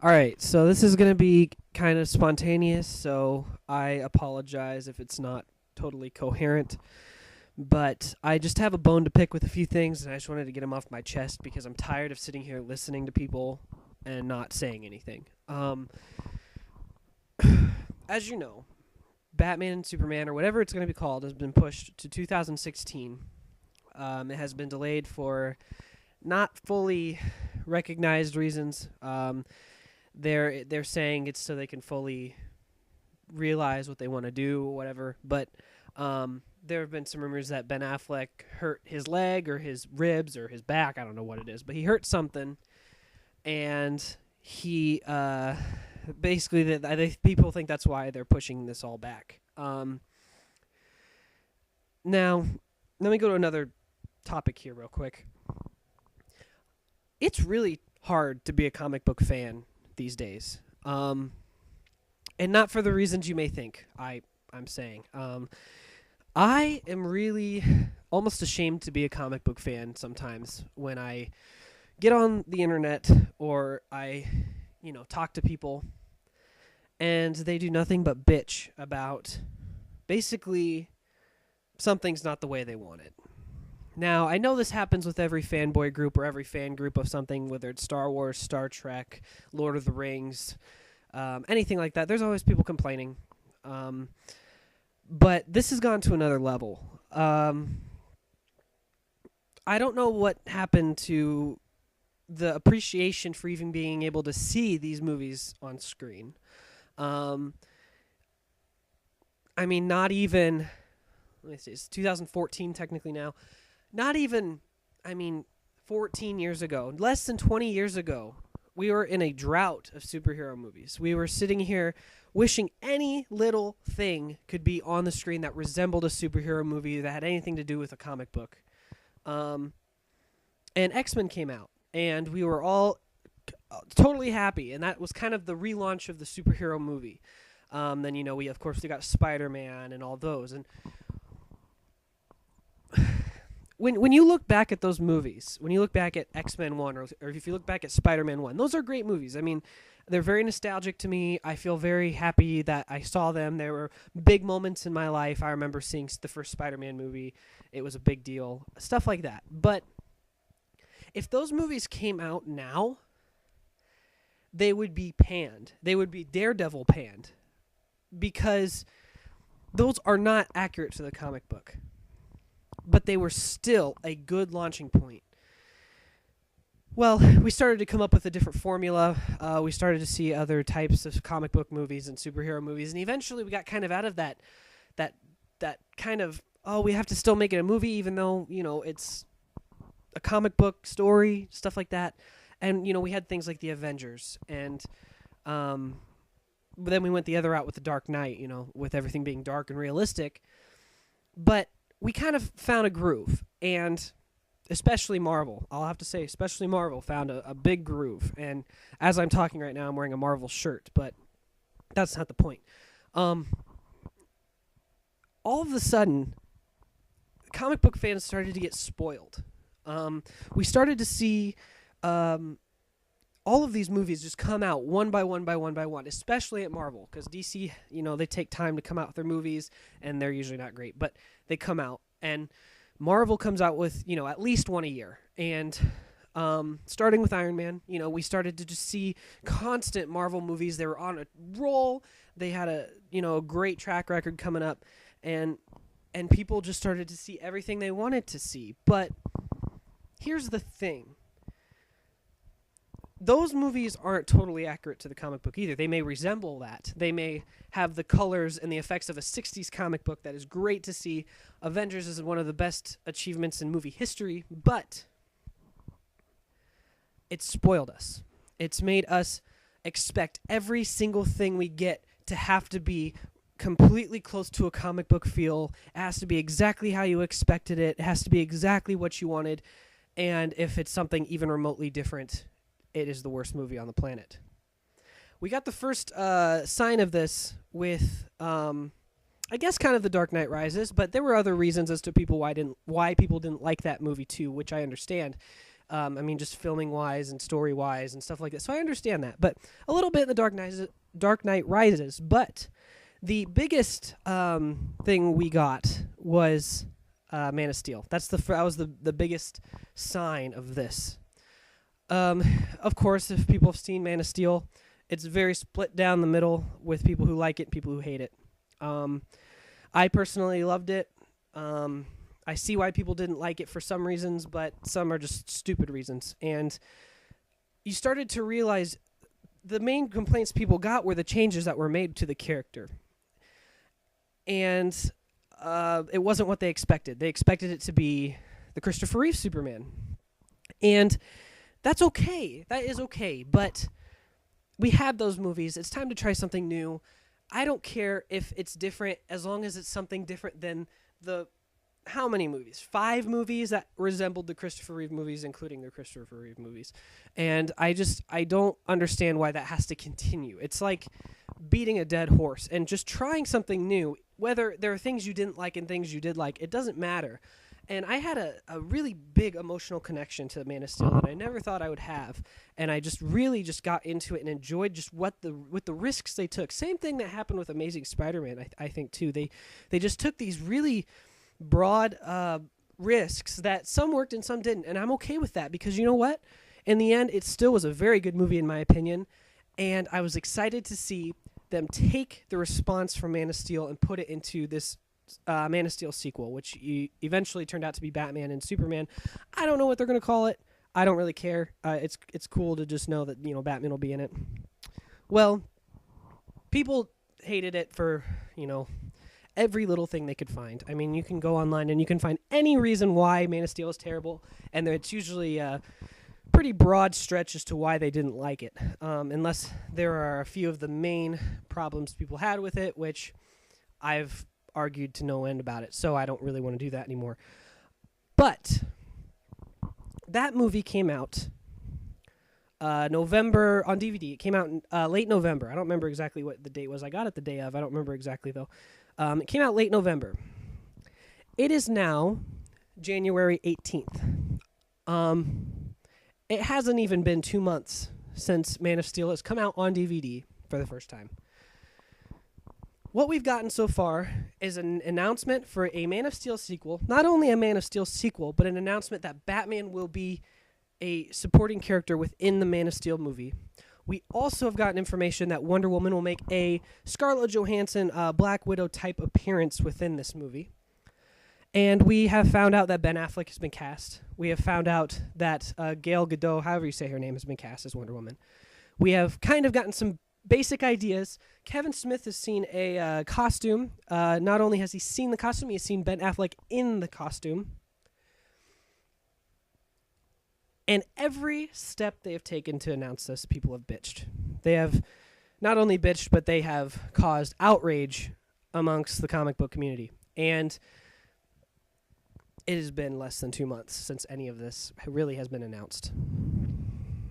All right, so this is going to be kind of spontaneous, so I apologize if it's not totally coherent. But I just have a bone to pick with a few things, and I just wanted to get them off my chest because I'm tired of sitting here listening to people and not saying anything. As you know, Batman and Superman, or whatever it's going to be called, has been pushed to 2016. It has been delayed for not fully recognized reasons. They're saying it's so they can fully realize what they want to do or whatever. But there have been some rumors that Ben Affleck hurt his leg or his ribs or his back. I don't know what it is, but he hurt something, and he basically people think that's why they're pushing this all back. Now, let me go to another topic here real quick. It's really hard to be a comic book fan these days, and not for the reasons you may think. I'm saying. I am really almost ashamed to be a comic book fan sometimes when I get on the internet or I, talk to people and they do nothing but bitch about basically something's not the way they want it. Now, I know this happens with every fanboy group or every fan group of something, whether it's Star Wars, Star Trek, Lord of the Rings, anything like that. There's always people complaining. But this has gone to another level. I don't know what happened to the appreciation for even being able to see these movies on screen. Not even, let me see, it's 2014 technically now. Not even, 14 years ago, less than 20 years ago, we were in a drought of superhero movies. We were sitting here wishing any little thing could be on the screen that resembled a superhero movie that had anything to do with a comic book. And X-Men came out, and we were all totally happy, and that was kind of the relaunch of the superhero movie. Then, we got Spider-Man and all those. And when you look back at those movies, when you look back at X-Men 1 or if you look back at Spider-Man 1, those are great movies. They're very nostalgic to me. I feel very happy that I saw them. There were big moments in my life. I remember seeing the first Spider-Man movie. It was a big deal. Stuff like that. But if those movies came out now, they would be panned. They would be Daredevil panned because those are not accurate to the comic book. But they were still a good launching point. Well, we started to come up with a different formula. We started to see other types of comic book movies and superhero movies, and eventually we got kind of out of that kind of, we have to still make it a movie even though, it's a comic book story, stuff like that. And, we had things like the Avengers, and but then we went the other route with the Dark Knight, with everything being dark and realistic. But we kind of found a groove, and especially Marvel, I'll have to say, especially Marvel found a big groove. And as I'm talking right now, I'm wearing a Marvel shirt, but that's not the point. All of a sudden, comic book fans started to get spoiled. We started to see all of these movies just come out one by one, especially at Marvel, because DC, they take time to come out with their movies, and they're usually not great, but they come out, and Marvel comes out with, at least one a year, and starting with Iron Man, we started to just see constant Marvel movies. They were on a roll. They had a great track record coming up, and people just started to see everything they wanted to see. But here's the thing. Those movies aren't totally accurate to the comic book either. They may resemble that. They may have the colors and the effects of a 60s comic book that is great to see. Avengers is one of the best achievements in movie history, but it's spoiled us. It's made us expect every single thing we get to have to be completely close to a comic book feel. It has to be exactly how you expected it. It has to be exactly what you wanted. And if it's something even remotely different, it is the worst movie on the planet. We got the first sign of this with, I guess, kind of The Dark Knight Rises, but there were other reasons as to why people didn't like that movie too, which I understand. I mean, just filming wise and story wise and stuff like that. So I understand that, but a little bit in the Dark Knight Rises. But the biggest thing we got was Man of Steel. That was the biggest sign of this. Of course, if people have seen Man of Steel, it's very split down the middle with people who like it and people who hate it. I personally loved it. I see why people didn't like it for some reasons, but some are just stupid reasons. And you started to realize the main complaints people got were the changes that were made to the character. And it wasn't what they expected. They expected it to be the Christopher Reeve Superman. And that's okay. That is okay. But we had those movies. It's time to try something new. I don't care if it's different as long as it's something different than the... How many movies? 5 movies that resembled the Christopher Reeve movies, including the Christopher Reeve movies. And I don't understand why that has to continue. It's like beating a dead horse and just trying something new. Whether there are things you didn't like and things you did like, it doesn't matter. And I had a really big emotional connection to Man of Steel that I never thought I would have. And I just really just got into it and enjoyed just with the risks they took. Same thing that happened with Amazing Spider-Man, I think, too. They just took these really broad risks that some worked and some didn't, and I'm okay with that because you know what? In the end, it still was a very good movie in my opinion, and I was excited to see them take the response from Man of Steel and put it into this Man of Steel sequel, which eventually turned out to be Batman and Superman. I don't know what they're going to call it. I don't really care. It's cool to just know that, you know, Batman will be in it. Well, people hated it for, you know, every little thing they could find. I mean, you can go online and you can find any reason why Man of Steel is terrible, and it's usually a pretty broad stretch as to why they didn't like it, unless there are a few of the main problems people had with it, which I've argued to no end about it, so I don't really want to do that anymore. But that movie came out November on DVD. It came out in late November. I don't remember exactly what the date was. I got it the day of. I don't remember exactly, though. It came out late November. It is now January 18th. It hasn't even been 2 months since Man of Steel has come out on DVD for the first time. What we've gotten so far is an announcement for a Man of Steel sequel. Not only a Man of Steel sequel, but an announcement that Batman will be a supporting character within the Man of Steel movie. We also have gotten information that Wonder Woman will make a Scarlett Johansson Black Widow type appearance within this movie. And we have found out that Ben Affleck has been cast. We have found out that Gal Gadot, however you say her name, has been cast as Wonder Woman. We have kind of gotten some basic ideas. Kevin Smith has seen a costume. Not only has he seen the costume, he has seen Ben Affleck in the costume. And every step they have taken to announce this, people have bitched. They have not only bitched, but they have caused outrage amongst the comic book community. And it has been less than 2 months since any of this really has been announced.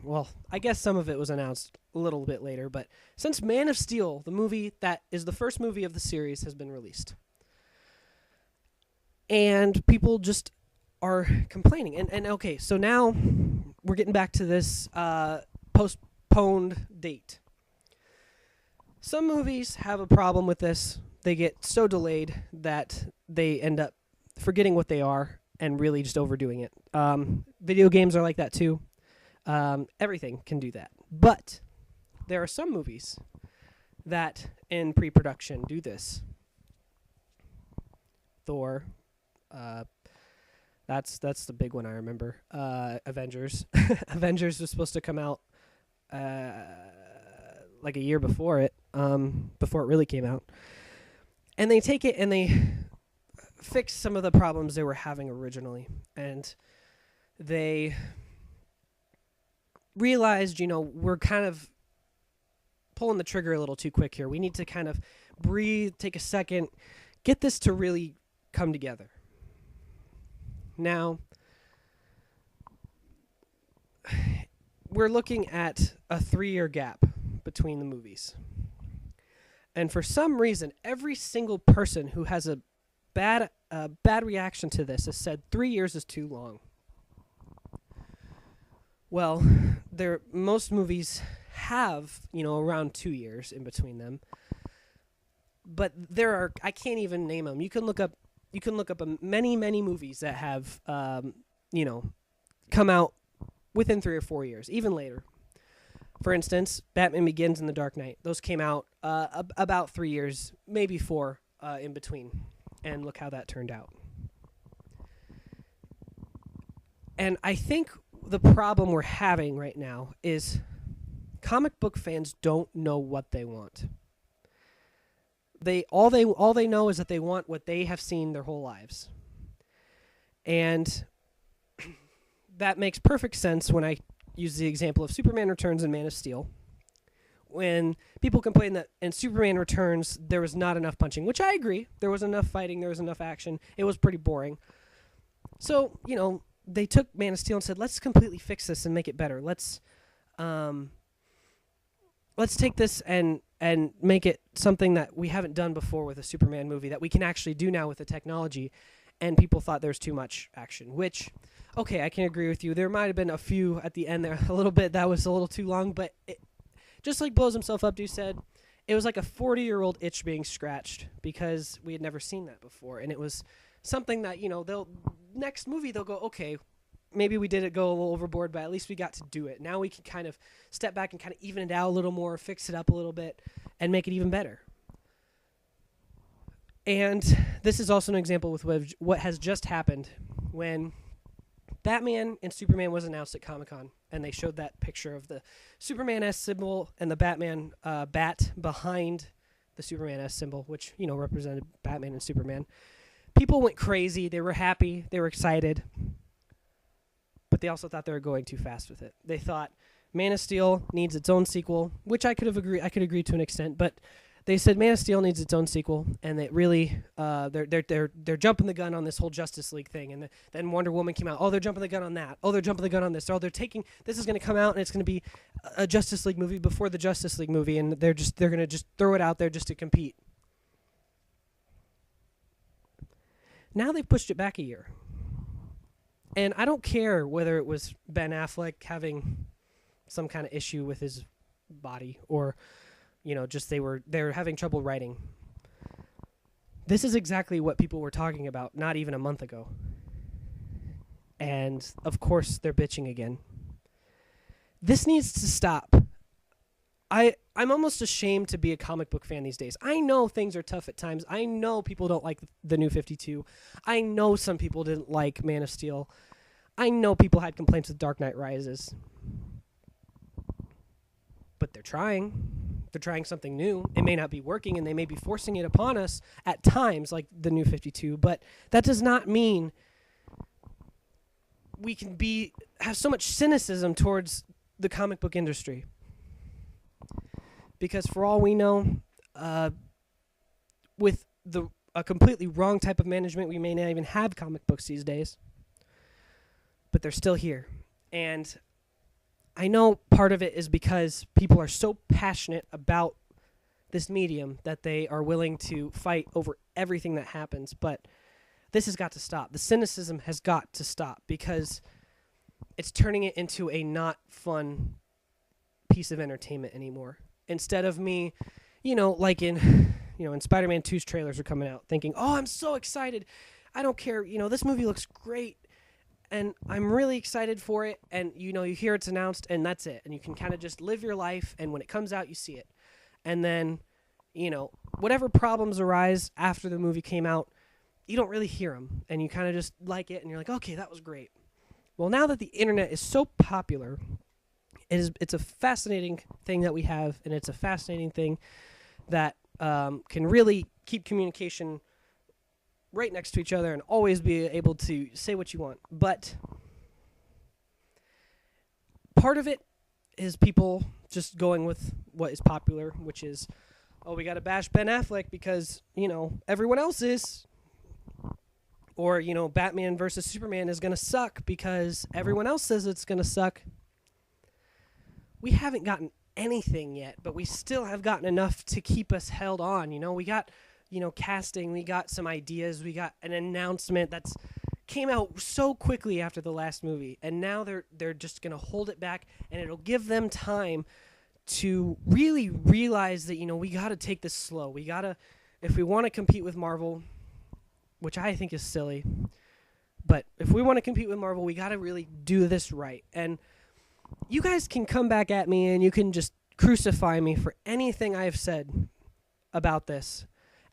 Well, I guess some of it was announced a little bit later, but since Man of Steel, the movie that is the first movie of the series, has been released. And people just are complaining. And okay, so now we're getting back to this postponed date. Some movies have a problem with this. They get so delayed that they end up forgetting what they are and really just overdoing it. Video games are like that too. Everything can do that. But there are some movies that in pre-production do this. Thor, that's the big one I remember. Avengers. Avengers was supposed to come out like a year before it really came out. And they take it and they fix some of the problems they were having originally. And they realized, you know, we're kind of pulling the trigger a little too quick here. We need to kind of breathe, take a second, get this to really come together. Now, we're looking at a 3-year gap between the movies. And for some reason, every single person who has a bad reaction to this has said 3 years is too long. Well, most movies have, around 2 years in between them. But I can't even name them. You can look up many, many movies that have, come out within 3 or 4 years, even later. For instance, Batman Begins and The Dark Knight. Those came out about 3 years, maybe 4 in between. And look how that turned out. And I think the problem we're having right now is comic book fans don't know what they want. All they know is that they want what they have seen their whole lives. And that makes perfect sense when I use the example of Superman Returns and Man of Steel. When people complain that in Superman Returns there was not enough punching, which I agree. There was enough fighting, there was enough action. It was pretty boring. So, they took Man of Steel and said, let's completely fix this and make it better. Let's take this and make it something that we haven't done before with a Superman movie that we can actually do now with the technology. And people thought there was too much action, which, okay, I can agree with you. There might have been a few at the end there, a little bit that was a little too long, but just like Blows Himself Up, you said, it was like a 40-year-old itch being scratched because we had never seen that before. And it was something that, next movie they'll go, okay, maybe we did go a little overboard, but at least we got to do it. Now we can kind of step back and kind of even it out a little more, fix it up a little bit, and make it even better. And this is also an example with what has just happened when Batman and Superman was announced at Comic-Con, and they showed that picture of the Superman S symbol and the Batman bat behind the Superman S symbol, which, represented Batman and Superman. People went crazy. They were happy. They were excited. But they also thought they were going too fast with it. They thought Man of Steel needs its own sequel, which I could agree to an extent, but they said Man of Steel needs its own sequel, and it really they're jumping the gun on this whole Justice League thing. And then Wonder Woman came out. Oh, they're jumping the gun on that. Oh, they're jumping the gun on this. Oh, this is going to come out and it's going to be a Justice League movie before the Justice League movie, and they're going to just throw it out there just to compete. Now they've pushed it back a year. And I don't care whether it was Ben Affleck having some kind of issue with his body or, just they're having trouble writing. This is exactly what people were talking about not even a month ago. And, of course, they're bitching again. This needs to stop. I'm almost ashamed to be a comic book fan these days. I know things are tough at times. I know people don't like the New 52. I know some people didn't like Man of Steel. I know people had complaints with Dark Knight Rises. But they're trying. They're trying something new. It may not be working, and they may be forcing it upon us at times, like the New 52. But that does not mean we can have so much cynicism towards the comic book industry. Because for all we know, with a completely wrong type of management, we may not even have comic books these days. But they're still here. And I know part of it is because people are so passionate about this medium that they are willing to fight over everything that happens. But this has got to stop. The cynicism has got to stop because it's turning it into a not fun piece of entertainment anymore. Instead of me, like in Spider-Man 2's trailers are coming out thinking, oh, I'm so excited. I don't care. This movie looks great. And I'm really excited for it. And, you hear it's announced and that's it. And you can kind of just live your life. And when it comes out, you see it. And then, whatever problems arise after the movie came out, you don't really hear them. And you kind of just like it. And you're like, okay, that was great. Well, now that the internet is so popular, it's a fascinating thing that we have, and it's a fascinating thing that can really keep communication right next to each other and always be able to say what you want. But part of it is people just going with what is popular, which is, oh, we got to bash Ben Affleck because, everyone else is. Or, Batman versus Superman is going to suck because everyone else says it's going to suck. We haven't gotten anything yet, but we still have gotten enough to keep us held on. We got, casting, we got some ideas, we got an announcement that's came out so quickly after the last movie, and now they're just gonna hold it back, and it'll give them time to really realize that, we got to take this slow. We got to, if we want to compete with Marvel, which I think is silly, but if we want to compete with Marvel, we got to really do this right. And you guys can come back at me and you can just crucify me for anything I've said about this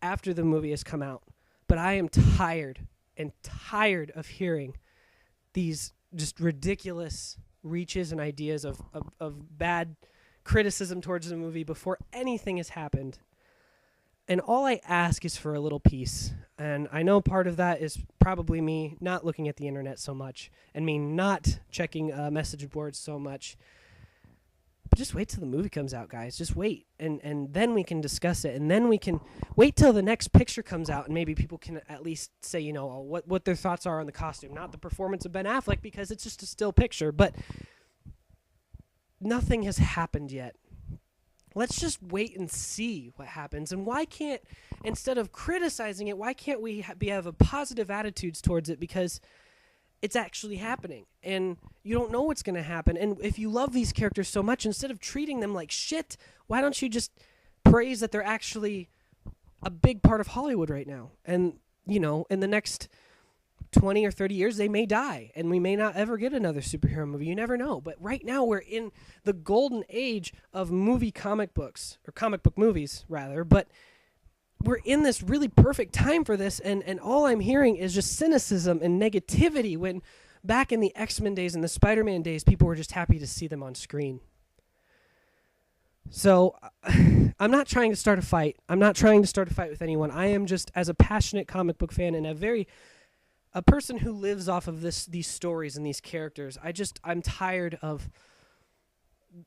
after the movie has come out. But I am tired of hearing these just ridiculous reaches and ideas of bad criticism towards the movie before anything has happened. And all I ask is for a little peace. And I know part of that is probably me not looking at the internet so much and me not checking message boards so much. But just wait till the movie comes out, guys. Just wait. And then we can discuss it. And then we can wait till the next picture comes out and maybe people can at least say, what their thoughts are on the costume. Not the performance of Ben Affleck because it's just a still picture. But nothing has happened yet. Let's just wait and see what happens. And why can't, instead of criticizing it, why can't we have a positive attitudes towards it? Because it's actually happening. And you don't know what's going to happen. And if you love these characters so much, instead of treating them like shit, why don't you just praise that they're actually a big part of Hollywood right now? And, in the next 20 or 30 years, they may die, and we may not ever get another superhero movie. You never know. But right now, we're in the golden age of comic book movies, rather. But we're in this really perfect time for this, and all I'm hearing is just cynicism and negativity when back in the X-Men days and the Spider-Man days, people were just happy to see them on screen. So I'm not trying to start a fight. I'm not trying to start a fight with anyone. I am just, as a passionate comic book fan and a person who lives off of these stories and these characters, I'm tired of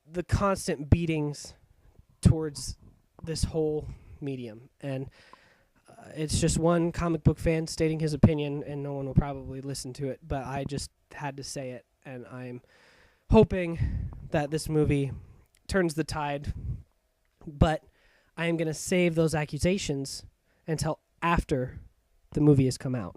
the constant beatings towards this whole medium. And it's just one comic book fan stating his opinion, and no one will probably listen to it, but I just had to say it, and I'm hoping that this movie turns the tide, but I am going to save those accusations until after the movie has come out.